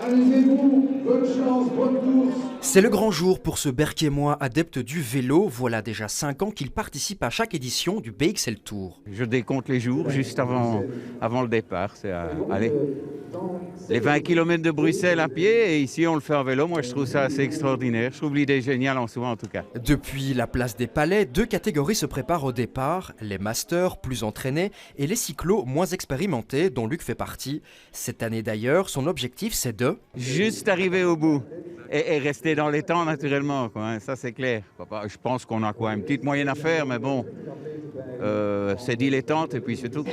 Amusez-vous, bonne chance, bonne course. C'est le grand jour pour ce Berquémois adepte du vélo. Voilà déjà 5 ans qu'il participe à chaque édition du BXL Tour. Je décompte les jours juste avant le départ. C'est allez, les 20 km de Bruxelles à pied et ici on le fait en vélo. Moi je trouve ça assez extraordinaire. Je trouve l'idée géniale en soi en tout cas. Depuis la place des Palais, 2 catégories se préparent au départ. Les masters plus entraînés et les cyclos moins expérimentés dont Luc fait partie. Cette année d'ailleurs, son objectif c'est de... Juste arriver au bout et rester dans les temps naturellement, quoi, hein, ça c'est clair. Je pense qu'on a quoi, une petite moyenne à faire, mais bon, c'est dilettante et puis c'est tout.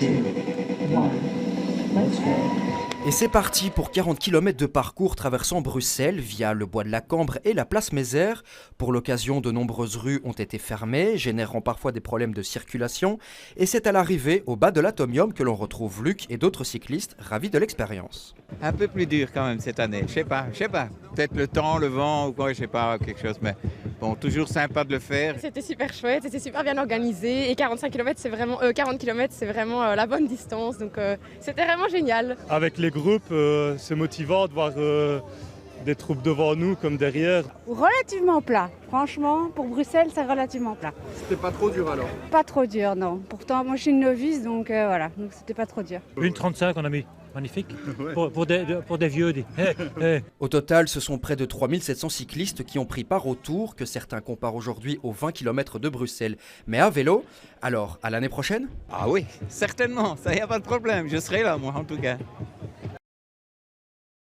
Et c'est parti pour 40 km de parcours traversant Bruxelles via le bois de la Cambre et la place Mézère. Pour l'occasion, de nombreuses rues ont été fermées, générant parfois des problèmes de circulation. Et c'est à l'arrivée, au bas de l'Atomium, que l'on retrouve Luc et d'autres cyclistes ravis de l'expérience. Un peu plus dur quand même cette année, je sais pas. Peut-être le temps, le vent ou quoi, je sais pas, quelque chose, mais bon, toujours sympa de le faire. C'était super chouette, c'était super bien organisé et 45 km, c'est vraiment, 40 km, c'est vraiment la bonne distance, donc c'était vraiment génial. Avec les groupes, c'est motivant de voir des troupes devant nous comme derrière. Relativement plat, franchement, pour Bruxelles, c'est relativement plat. C'était pas trop dur alors? Pas trop dur, non. Pourtant, moi je suis une novice, donc voilà, donc c'était pas trop dur. 1,35 on a mis. Magnifique, pour des vieux. Au total, ce sont près de 3700 cyclistes qui ont pris part au tour, que certains comparent aujourd'hui aux 20 km de Bruxelles. Mais à vélo, alors à l'année prochaine ? Ah oui, certainement, ça y a pas de problème, je serai là moi en tout cas.